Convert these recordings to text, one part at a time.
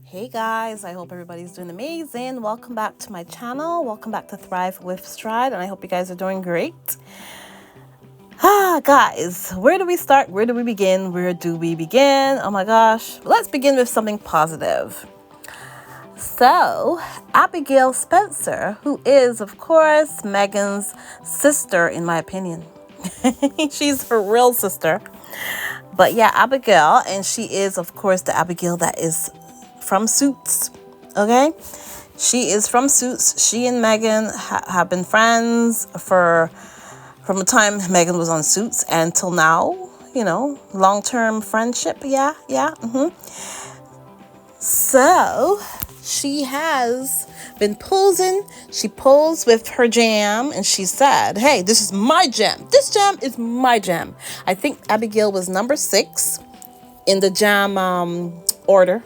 Hey guys, I hope everybody's doing amazing. Welcome back to my channel. Welcome back to Thrive with Stride, and I hope you guys are doing great. Guys, where do we start? Where do we begin? Where do we begin? Oh my gosh. Let's begin with something positive. So, Abigail Spencer, who is, of course, Meghan's sister, in my opinion. She's her real sister. But yeah, Abigail, and she is, of course, the Abigail that is from Suits. Okay? She is from Suits. She and Meghan have been friends from the time Meghan was on Suits until now. Long-term friendship. Yeah. So she has been posing. She posed with her jam and she said, hey, this is my jam. This jam is my jam. I think Abigail was number 6 in the jam order.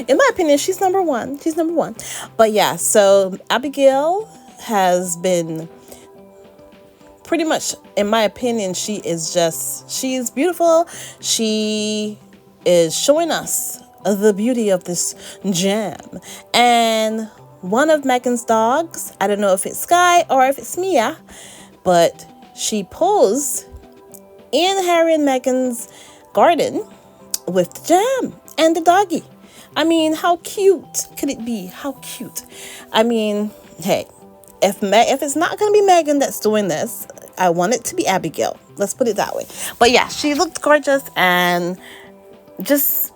In my opinion, she's number 1. She's number 1. But yeah, so Abigail has been pretty much, in my opinion, she is beautiful. She is showing us the beauty of this jam. And one of Meghan's dogs, I don't know if it's Sky or if it's Mia, but she posed in Harry and Meghan's garden with the jam and the doggy. I mean, how cute could it be? How cute. I mean, hey, if it's not going to be Meghan that's doing this, I want it to be Abigail. Let's put it that way. But yeah, she looked gorgeous and just,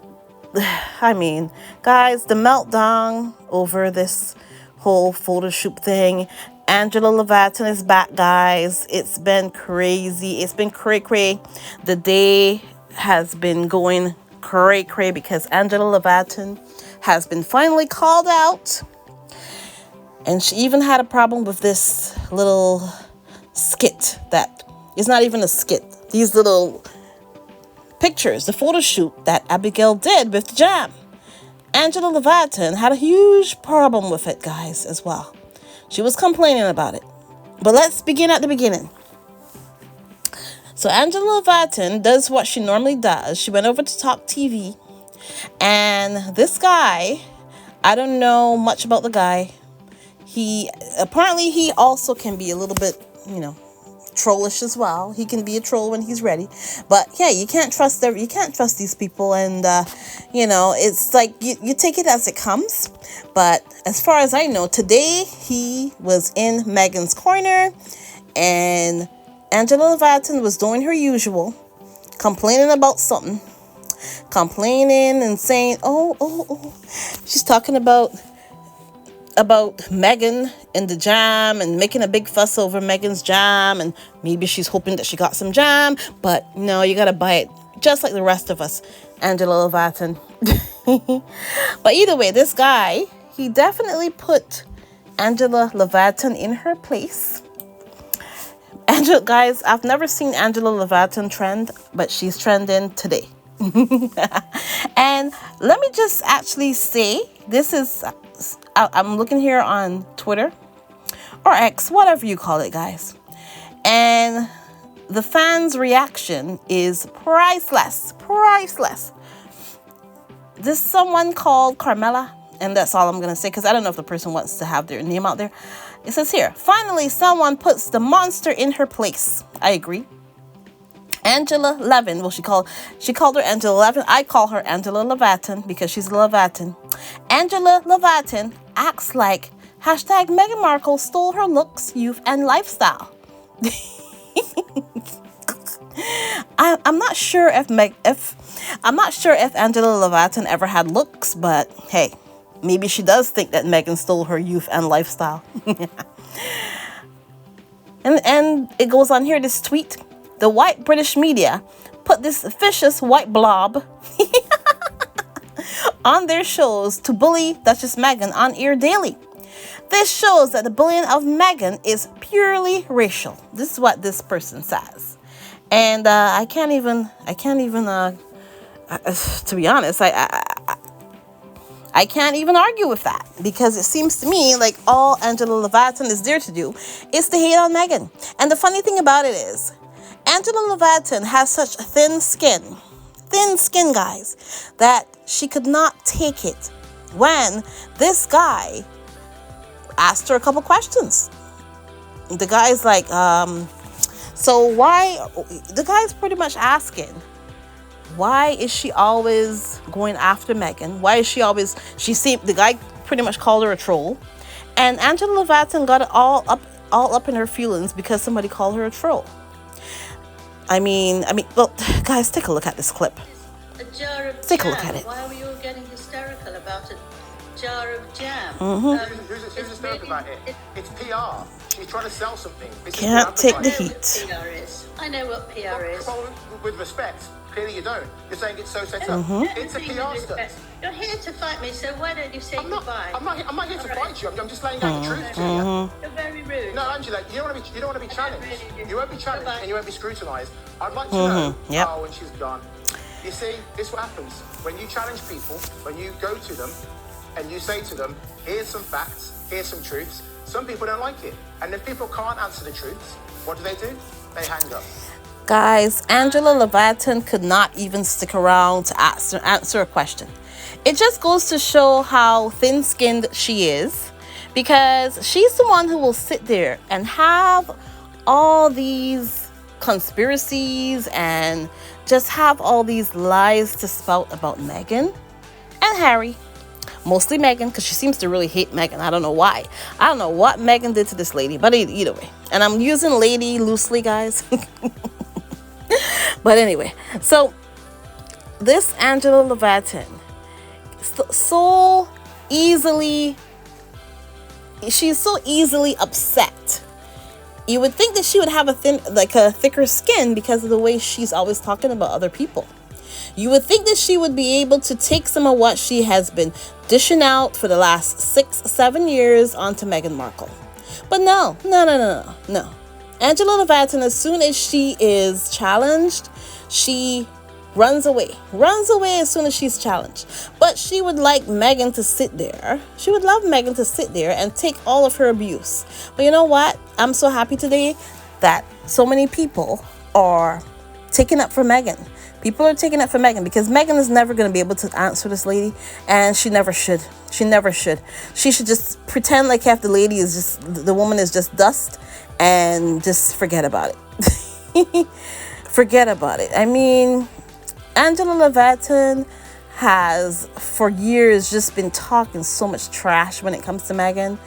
I mean, guys, the meltdown over this whole photo shoot thing. Angela Leviathan is back, guys. It's been crazy. It's been cray-cray. The day has been going cray-cray because Angela Leviathan has been finally called out. And she even had a problem with this little skit that is not even a skit. These little pictures, the photo shoot that Abigail did with the jam. Angela Leviathan had a huge problem with it, guys, as well. She was complaining about it. But let's begin at the beginning. So Angela Leviathan does what she normally does. She went over to Talk TV. And this guy, I don't know much about the guy. He also can be a little bit, trollish as well. He can be a troll when he's ready. But yeah, you can't trust these people, and it's like you take it as it comes. But as far as I know, today he was in Meghan's corner, and Angela Leviathan was doing her usual, complaining about something, complaining and saying, oh, she's talking about Meghan and the jam and making a big fuss over Meghan's jam, and maybe she's hoping that she got some jam, but no, you gotta buy it just like the rest of us, Angela Leviathan. But either way, this guy, he definitely put Angela Leviathan in her place. Guys, I've never seen Angela Leviathan trend, but she's trending today. And let me just actually say, I'm looking here on Twitter or X, whatever you call it, guys. And the fans' reaction is priceless. Priceless. This someone called Carmela, and that's all I'm going to say because I don't know if the person wants to have their name out there. It says here, finally someone puts the monster in her place. I agree. Angela Levin, well, she called her Angela Levin. I call her Angela Leviathan because she's a Leviathan. Angela Leviathan acts like #Meghan Markle stole her looks, youth, and lifestyle. I'm not sure if Angela Leviathan ever had looks, but hey, maybe she does think that Meghan stole her youth and lifestyle. And it goes on here, this tweet. The white British media put this vicious white blob on their shows to bully Duchess Meghan on air daily. This shows that the bullying of Meghan is purely racial. This is what this person says. And I can't even to be honest, I can't even argue with that, because it seems to me like all Angela Leviathan is there to do is to hate on Meghan. And the funny thing about it is, Angela Leviathan has such thin skin thin skin, guys, that she could not take it when this guy asked her a couple questions. The guy's like, so why, the guy's pretty much asking, why is she always going after Meghan? Why is she always, the guy pretty much called her a troll. And Angela Leviathan got it all up in her feelings because somebody called her a troll. I mean, well, guys, take a look at this clip. A jar of take jam. A look at it. Why are we all getting hysterical about a jar of jam? Who's hysterical about it? It's PR. She's trying to sell something. Can't take the heat. PR is. I know what PR is. Well, with respect, clearly you don't. You're saying it's so set up. It's a PR stuff. You're here to fight me, so why don't you say goodbye? I'm not here to fight you. I'm just laying out the truth to you. You're very rude. No, Angela, you don't want to be challenged. You won't be challenged and you won't be scrutinised. I'd like to know how when she's gone. You see, this is what happens. When you challenge people, when you go to them and you say to them, here's some facts, here's some truths, some people don't like it. And if people can't answer the truths, what do? They hang up. Guys, Angela Leviathan could not even stick around to answer a question. It just goes to show how thin-skinned she is, because she's the one who will sit there and have all these conspiracies and just have all these lies to spout about Meghan and Harry. Mostly Meghan, because she seems to really hate Meghan. I don't know why. I don't know what Meghan did to this lady, but either way. And I'm using lady loosely, guys. But anyway, so this Angela Leviathan, she's so easily upset. You would think that she would have a thicker skin because of the way she's always talking about other people. You would think that she would be able to take some of what she has been dishing out for the last 6-7 years onto Meghan Markle. But no. Angela Leviathan, as soon as she is challenged, she runs away as soon as she's challenged. But she would like Meghan to sit there. She would love Meghan to sit there and take all of her abuse. But you know what? I'm so happy today that so many people are taking up for Meghan. People are taking up for Meghan because Meghan is never going to be able to answer this lady, and she never should. She should just pretend like half the lady is just, the woman is just dust, and just forget about it. Forget about it. I mean, Angela Leviathan has for years just been talking so much trash when it comes to Meghan.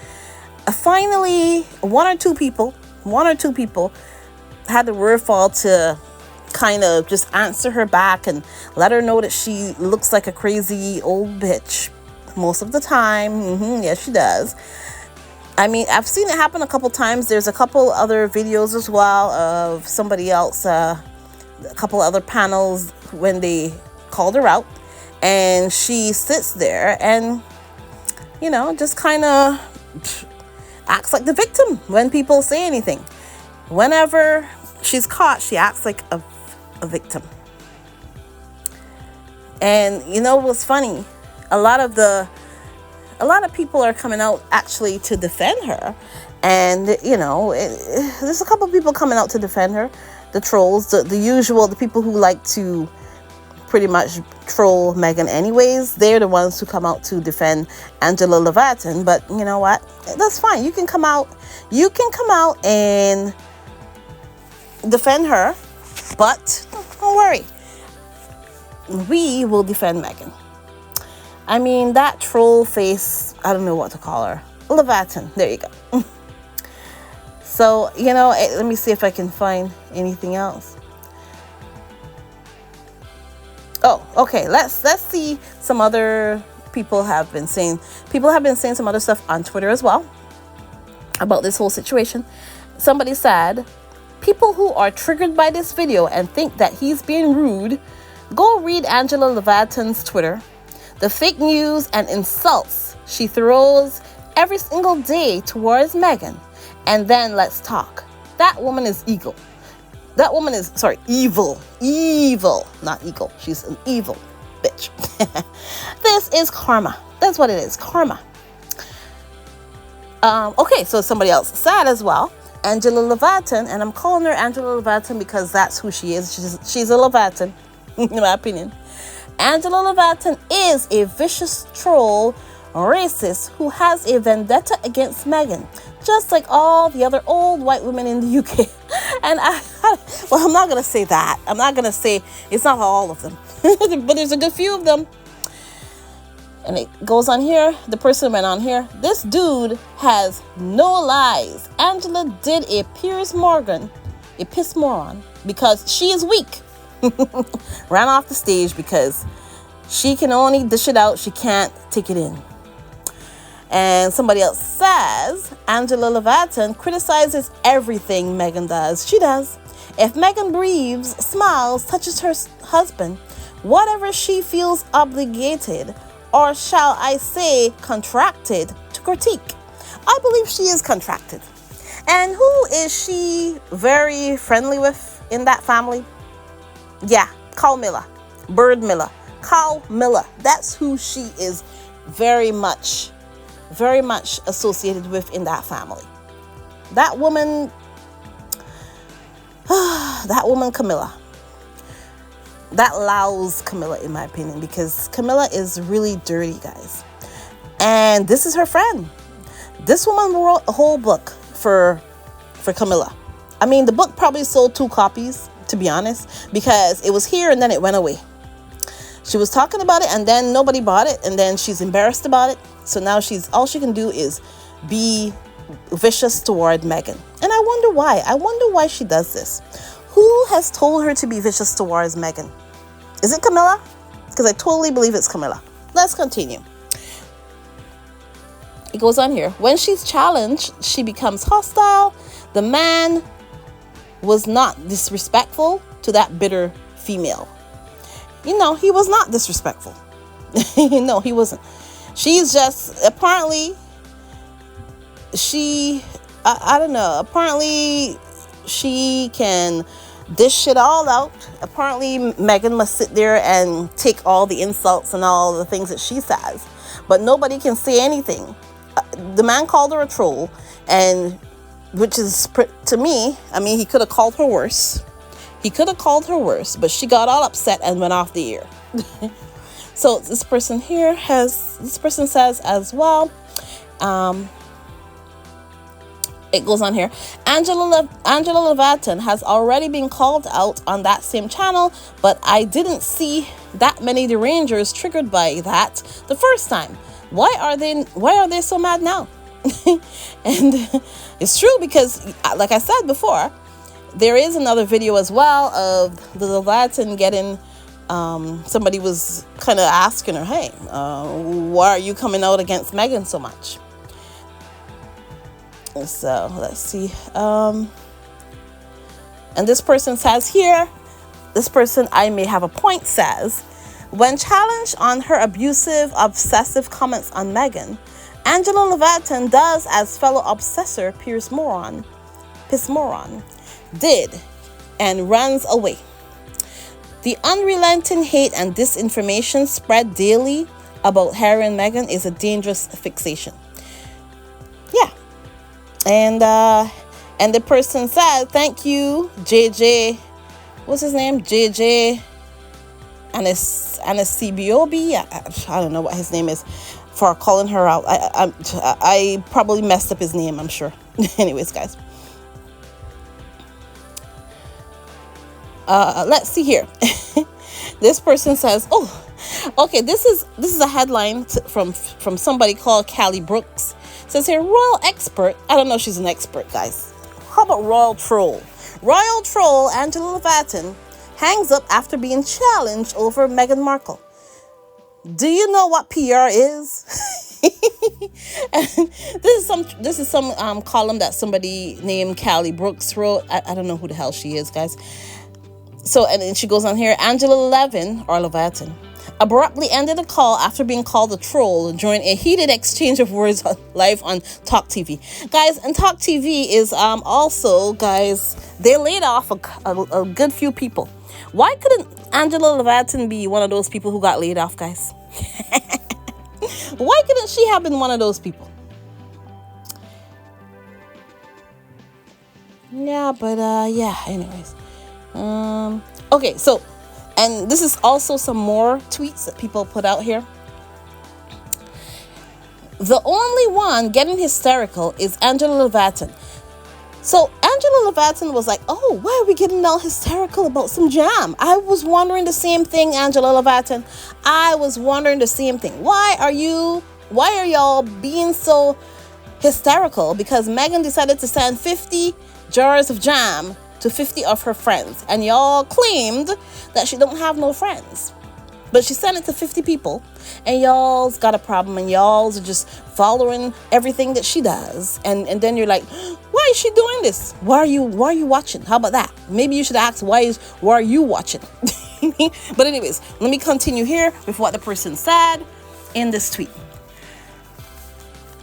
Finally, one or two people had the wherewithal to kind of just answer her back and let her know that she looks like a crazy old bitch most of the time. Yes, she does. I mean, I've seen it happen a couple times. There's a couple other videos as well of somebody else, a couple other panels when they called her out, and she sits there and, you know, just kind of acts like the victim when people say anything. Whenever she's caught, she acts like a victim. And you know what's funny? A lot of people are coming out actually to defend her, and you know, there's a couple of people coming out to defend her. The trolls, the usual, the people who like to pretty much troll Meghan anyways. They're the ones who come out to defend Angela Leviathan. But you know what? That's fine. You can come out and defend her, but don't worry, we will defend Meghan. I mean, that troll face, I don't know what to call her. Leviathan, there you go. So, you know, let me see if I can find anything else. Oh, okay, let's see some other people have been saying some other stuff on Twitter as well about this whole situation. Somebody said, people who are triggered by this video and think that he's being rude, go read Angela Leviathan's Twitter. The fake news and insults she throws every single day towards Meghan. And then let's talk. That woman is evil. Evil, not eagle. She's an evil bitch. This is karma. That's what it is, karma. Okay, so somebody else said as well, Angela Leviathan, and I'm calling her Angela Leviathan because that's who she is. She's a Leviathan. in my opinion. Angela Leviathan is a vicious troll racist who has a vendetta against Meghan, just like all the other old white women in the UK. And well, I'm not going to say that. I'm not going to say it's not all of them, but there's a good few of them. And it goes on here. The person went on here. This dude has no lies. Angela did a Piers Morgan, a piss moron, because she is weak. Ran off the stage because she can only dish it out. She can't take it in. And somebody else says, Angela Leviathan criticizes everything Meghan does. She does. If Meghan breathes, smiles, touches her husband, whatever she feels obligated, or shall I say contracted, to critique. I believe she is contracted. And who is she very friendly with in that family? Yeah, Carl Miller. Bird Miller. Carl Miller. That's who she is very much associated with in that family. That woman Camilla. That allows Camilla, in my opinion, because Camilla is really dirty, guys. And this is her friend. This woman wrote a whole book for Camilla. I mean, the book probably sold 2 copies, to be honest, because it was here and then it went away. She was talking about it and then nobody bought it, and then she's embarrassed about it. So now all she can do is be vicious toward Meghan. And I wonder why. I wonder why she does this. Who has told her to be vicious towards Meghan? Is it Camilla? Because I totally believe it's Camilla. Let's continue. It goes on here. When she's challenged, she becomes hostile. The man was not disrespectful to that bitter female. He was not disrespectful. No, he wasn't. She's just, apparently, I don't know. Apparently, she can dish it all out. Apparently, Meghan must sit there and take all the insults and all the things that she says. But nobody can say anything. The man called her a troll, and which is, to me, I mean, he could have called her worse. But she got all upset and went off the air. So this person says as well, it goes on here, Angela Leviathan has already been called out on that same channel, but I didn't see that many derangers triggered by that the first time. Why are they so mad now? And it's true, because like I said before, there is another video as well of the Leviathan getting, somebody was kind of asking her, hey, why are you coming out against Meghan so much? So let's see. And this person says here, I may have a point, says, when challenged on her abusive, obsessive comments on Meghan, Angela Leviathan does as fellow obsessor Piers Moron did, and runs away. The unrelenting hate and disinformation spread daily about Harry and Meghan is a dangerous fixation. Yeah. And the person said, thank you, JJ. What's his name? JJ Anasibiobi. I don't know what his name is, for calling her out. I probably messed up his name, I'm sure. Anyways, guys. Let's see here. This person says, oh, okay, this is a headline from somebody called Callie Brooks. It says here, royal expert. I don't know if she's an expert, guys. How about royal troll? Royal troll Angela Leviathan hangs up after being challenged over Meghan Markle. Do you know what PR is? And this is some column that somebody named Callie Brooks wrote. I don't know who the hell she is, guys. So, and then she goes on here, Angela Levin, or Leviathan, abruptly ended the call after being called a troll during a heated exchange of words live on Talk TV. Guys, and Talk TV is also, guys, they laid off a good few people. Why couldn't Angela Leviathan be one of those people who got laid off, guys? Why couldn't she have been one of those people? Yeah, but yeah, anyways. Okay, so And this is also some more tweets that people put out here. The only one getting hysterical is Angela Leviathan. So Angela Leviathan was like, oh, why are we getting all hysterical about some jam? I was wondering the same thing, Angela Leviathan. I was wondering the same thing. Why are y'all being so hysterical? Because Meghan decided to send 50 jars of jam to 50 of her friends. And y'all claimed that she don't have no friends. But she sent it to 50 people, and y'all's got a problem, and y'all's are just following everything that she does. And then you're like, why is she doing this? Why are you watching? How about that? Maybe you should ask, why are you watching? But anyways, let me continue here with what the person said in this tweet.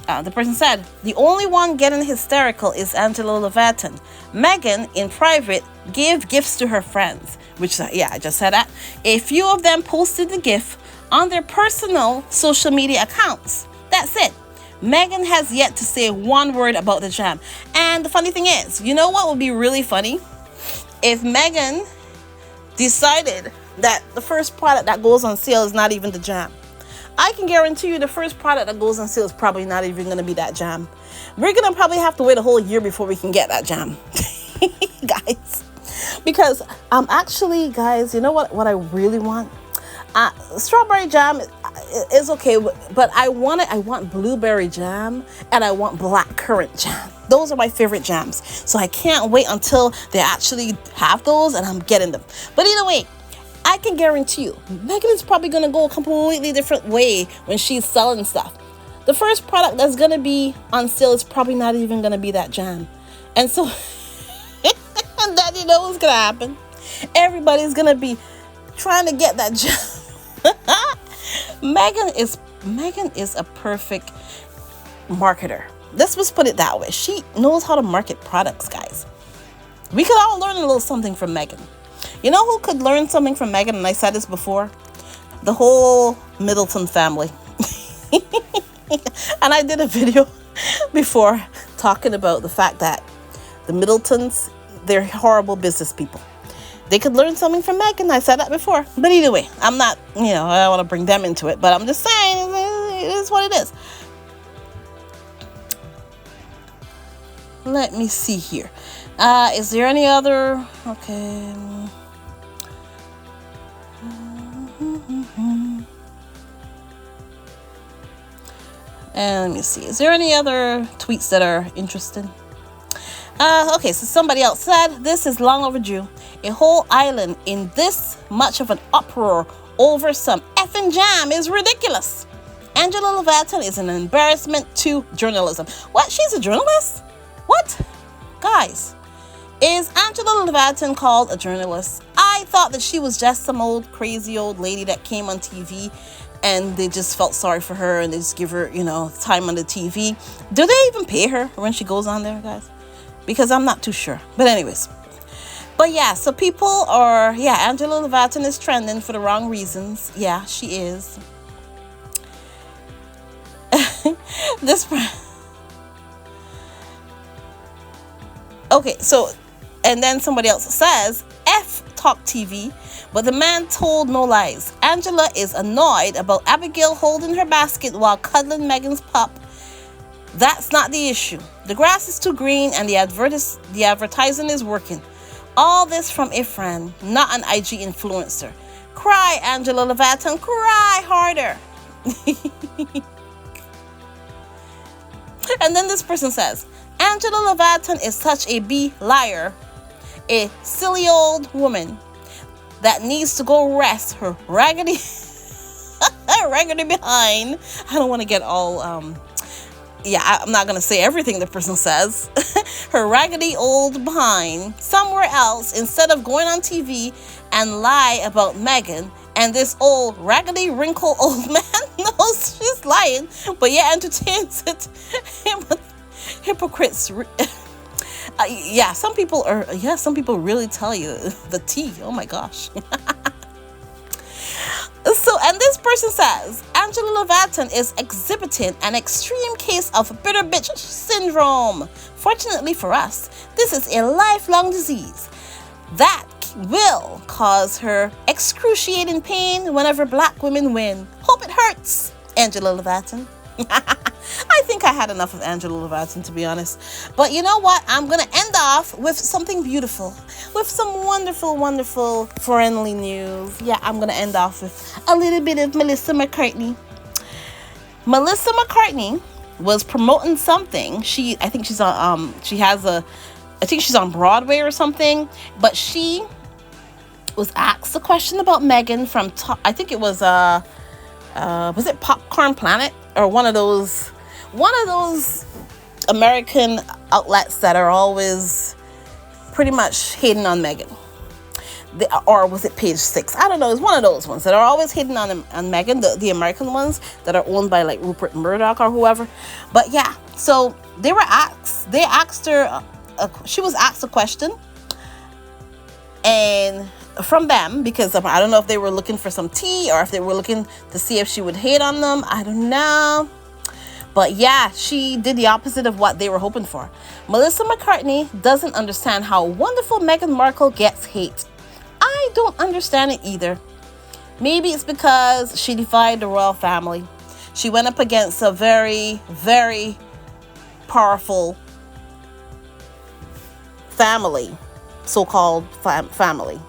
The person said, the only one getting hysterical is Angela Leviathan. Meghan, in private, gave gifts to her friends. Which, yeah, I just said that. A few of them posted the gift on their personal social media accounts. That's it. Meghan has yet to say one word about the jam. And the funny thing is, you know what would be really funny? If Meghan decided that the first product that goes on sale is not even the jam. I can guarantee you the first product that goes on sale is probably not even going to be that jam. We're going to probably have to wait a whole year before we can get that jam. Guys. Because actually, guys, you know what I really want? Strawberry jam is okay, but I want blueberry jam, and I want blackcurrant jam. Those are my favorite jams. So I can't wait until they actually have those, and I'm getting them. But either way, I can guarantee you, Meghan is probably going to go a completely different way when she's selling stuff. The first product that's going to be on sale is probably not even going to be that jam. And so, and then you know what's going to happen? Everybody's going to be trying to get that jam. Meghan is a perfect marketer. Let's just put it that way. She knows how to market products, guys. We could all learn a little something from Meghan. You know who could learn something from Meghan? And I said this before. The whole Middleton family. And I did a video before talking about the fact that the Middletons, they're horrible business people. They could learn something from Meghan. I said that before. But either way, I'm not, I don't want to bring them into it. But I'm just saying, it is what it is. Let me see here. Is there any other? Okay. And let me see. Is there any other tweets that are interesting? Okay, so somebody else said, this is long overdue. A whole island in this much of an uproar over some effing jam is ridiculous. Angela Leviathan is an embarrassment to journalism. What? She's a journalist? What? Guys, is Angela Leviathan called a journalist? I thought that she was just some crazy old lady that came on TV and they just felt sorry for her and they just give her, time on the TV. Do they even pay her when she goes on there, guys? Because I'm not too sure. But anyways. But yeah, so people are, Angela Leviathan is trending for the wrong reasons. Yeah, she is. Okay, so, and then somebody else says, F Talk TV, but the man told no lies. Angela is annoyed about Abigail holding her basket while cuddling Meghan's pup. That's not the issue. The grass is too green and the advertising is working. All this from a friend, not an IG influencer. Cry, Angela Leviathan, cry harder. And then this person says, Angela Leviathan is such a liar, a silly old woman that needs to go rest her raggedy behind. I don't want to get all, I'm not going to say everything the person says. Her raggedy old behind somewhere else instead of going on TV and lie about Meghan. And this old raggedy wrinkled old man knows she's lying, but yet entertains it. Hypocrites. Some people really tell you the tea. Oh my gosh. So, and this person says, Angela Leviathan is exhibiting an extreme case of bitter bitch syndrome. Fortunately for us, this is a lifelong disease that will cause her excruciating pain whenever black women win. Hope it hurts, Angela Leviathan. I think I had enough of Angela Leviathan, to be honest. But you know what? I'm going to end off with something beautiful, with some wonderful, wonderful, friendly news. Yeah, I'm going to end off with a little bit of Melissa McCartney. Melissa McCartney was promoting something. I think she's on Broadway or something, but she was asked a question about Meghan from I think it was it Popcorn Planet, or one of those American outlets that are always pretty much hating on Meghan. Or was it Page 6? I don't know. It's one of those ones that are always hating on Meghan, the American ones that are owned by like Rupert Murdoch or whoever. But yeah, so they asked her, she was asked a question, and from them, because I don't know if they were looking for some tea or if they were looking to see if she would hate on them. I don't know. But yeah, she did the opposite of what they were hoping for. Melissa McCartney doesn't understand how wonderful Meghan Markle gets hate. I don't understand it either. Maybe it's because she defied the royal family. She went up against a very, very powerful family, so-called family,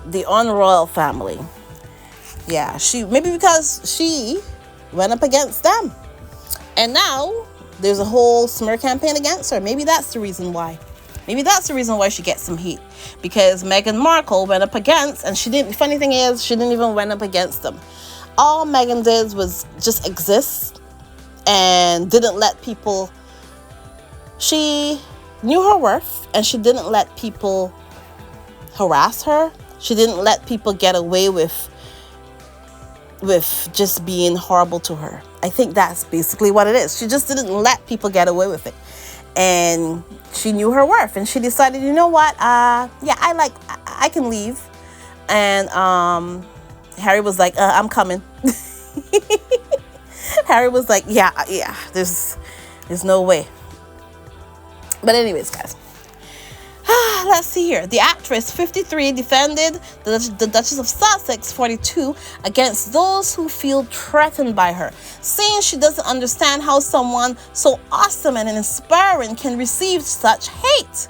the unroyal family. Yeah, maybe because she went up against them, and now there's a whole smear campaign against her. Maybe that's the reason why. Maybe that's the reason why she gets some heat, because Meghan Markle went up against, and she didn't. The funny thing is, she didn't even went up against them. All Meghan did was just exist and didn't let people. She knew her worth, and she didn't let people harass her. She didn't let people get away with just being horrible to her. I think that's basically what it is. She just didn't let people get away with it. And she knew her worth, and she decided, you know what? I can leave. And Harry was like, I'm coming. Harry was like, yeah, there's no way. But anyways, guys, let's see here. The actress, 53, defended the Duchess of Sussex, 42, against those who feel threatened by her, saying she doesn't understand how someone so awesome and inspiring can receive such hate.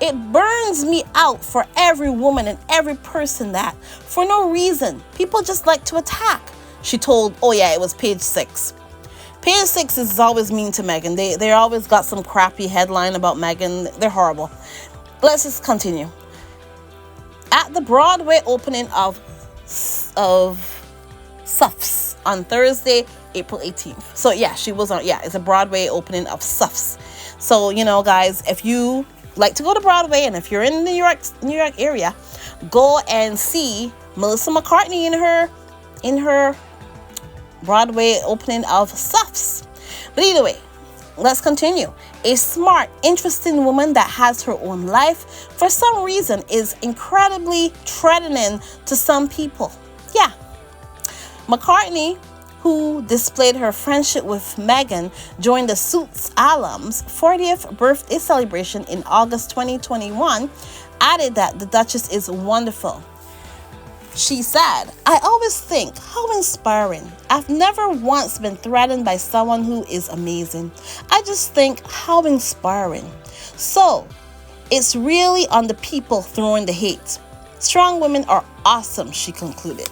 It burns me out for every woman and every person that, for no reason, people just like to attack, she told, it was Page 6. Page 6 is always mean to Meghan. They always got some crappy headline about Meghan. They're horrible. Let's just continue. At the Broadway opening of Suffs on Thursday, April 18th. So yeah, she was on. Yeah, it's a Broadway opening of Suffs. So, you know, guys, if you like to go to Broadway, and if you're in the New York area, go and see Melissa McCartney in her Broadway opening of Suffs. But either way, let's continue. A smart, interesting woman that has her own life, for some reason, is incredibly threatening to some people. Yeah. McCartney, who displayed her friendship with Meghan during the Suits alums' 40th birthday celebration in August 2021, added that the Duchess is wonderful. She said, I always think, how inspiring. I've never once been threatened by someone who is amazing. I just think, how inspiring. So, it's really on the people throwing the hate. Strong women are awesome, she concluded.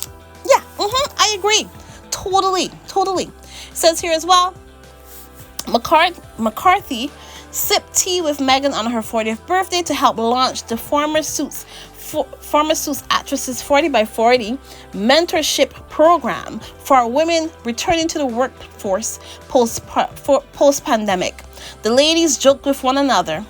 Yeah, I agree. Totally. It says here as well, McCarthy sipped tea with Meghan on her 40th birthday to help launch the former Suits actresses 40 by 40 mentorship program for women returning to the workforce post-pandemic. The ladies joked with one another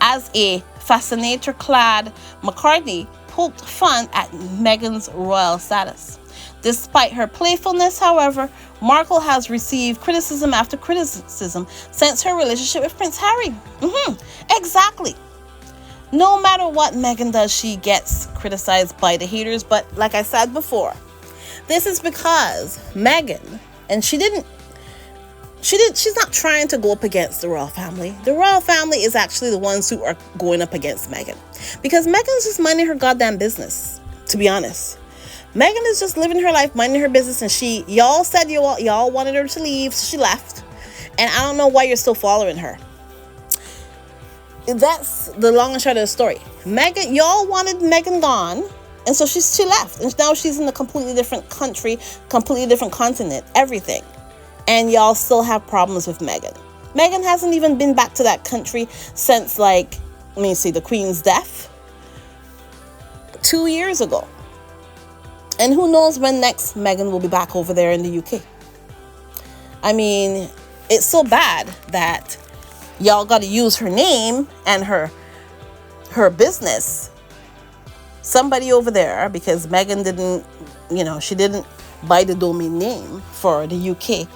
as a fascinator-clad McCartney poked fun at Meghan's royal status. Despite her playfulness, however, Markle has received criticism after criticism since her relationship with Prince Harry. Exactly. No matter what Meghan does, she gets criticized by the haters. But like I said before, this is because Meghan, and she didn't she's not trying to go up against the royal family. The royal family is actually the ones who are going up against Meghan, because Meghan's just minding her goddamn business, to be honest. Meghan is just living her life, minding her business, and y'all said y'all wanted her to leave, so she left. And I don't know why you're still following her. That's the long and short of the story. Meghan, y'all wanted Meghan gone, and so she left, and now she's in a completely different country, completely different continent, everything. And y'all still have problems with Meghan. Meghan hasn't even been back to that country since, like, let me see, the Queen's death 2 years ago. And who knows when next Meghan will be back over there in the UK. I mean, it's so bad that y'all got to use her name and her business. Somebody over there, because Meghan didn't, she didn't buy the domain name for the UK.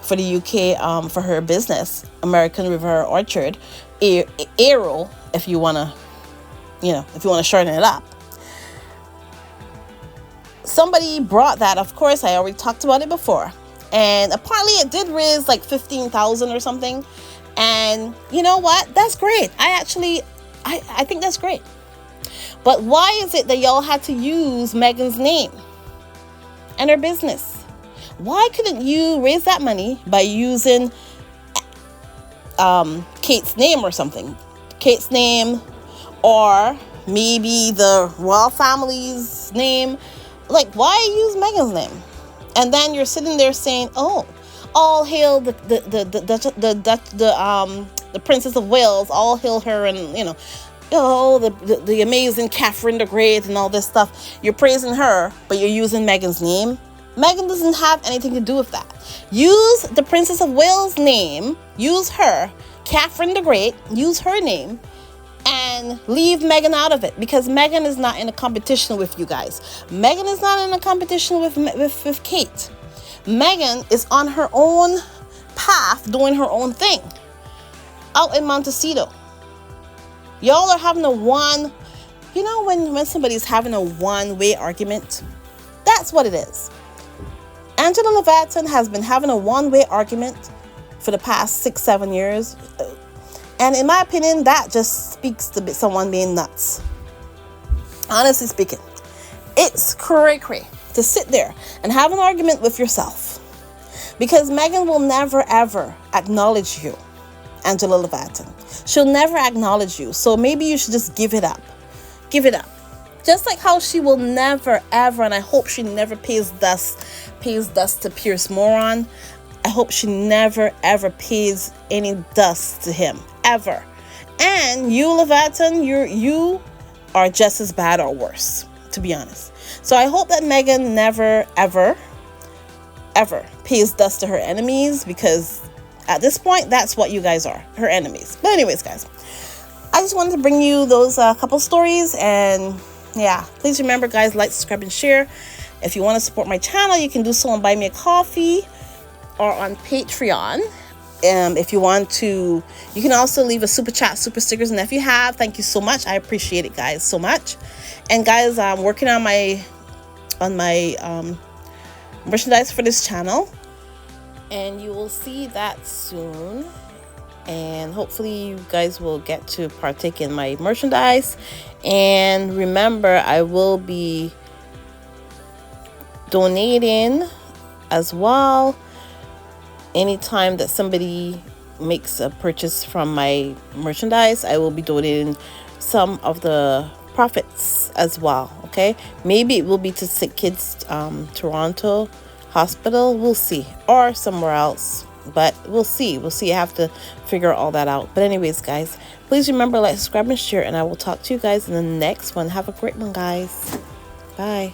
For her business, American River Orchard, Aero, if you want to shorten it up. Somebody brought that, of course, I already talked about it before. And apparently it did raise like 15,000 or something. And you know what? That's great. I think that's great. But why is it that y'all had to use Meghan's name and her business? Why couldn't you raise that money by using Kate's name or something? Kate's name, or maybe the royal family's name. Like, why use Meghan's name? And then you're sitting there saying, "Oh, all hail the Princess of Wales, all hail her, and the amazing Catherine the Great and all this stuff." You're praising her, but you're using Meghan's name. Meghan doesn't have anything to do with that. Use the Princess of Wales' name, use her, Catherine the Great, use her name, and leave Meghan out of it, because Meghan is not in a competition with you guys. Meghan is not in a competition with Kate. Meghan is on her own path, doing her own thing, out in Montecito. Y'all are having when somebody's having a one-way argument, that's what it is. Angela Leviathan has been having a one-way argument for the past 6-7 years. And in my opinion, that just speaks to someone being nuts. Honestly speaking, it's cray-cray to sit there and have an argument with yourself. Because Meghan will never, ever acknowledge you, Angela Leviathan. She'll never acknowledge you. So maybe you should just give it up. Give it up. Just like how she will never, ever, and I hope she never pays dust to Pierce Moron. I hope she never, ever pays any dust to him, ever. And you, Leviathan, you are just as bad or worse, to be honest. So I hope that Meghan never, ever, ever pays dust to her enemies, because at this point, that's what you guys are, her enemies. But anyways, guys, I just wanted to bring you those couple stories. And yeah, please remember, guys, like, subscribe, and share. If you want to support my channel, you can do so on Buy Me a Coffee or on Patreon. If you want to, you can also leave a super chat, super stickers, and if you have, thank you so much. I appreciate it, guys, so much. And guys, I'm working on my merchandise for this channel, and you will see that soon. And hopefully you guys will get to partake in my merchandise. And remember, I will be donating as well. Anytime that somebody makes a purchase from my merchandise, I will be donating some of the profits as well. Okay, maybe it will be to Sick Kids Toronto Hospital, we'll see, or somewhere else, but we'll see. I have to figure all that out. But anyways, guys, please remember, like, subscribe, and share, and I will talk to you guys in the next one. Have a great one, guys. Bye.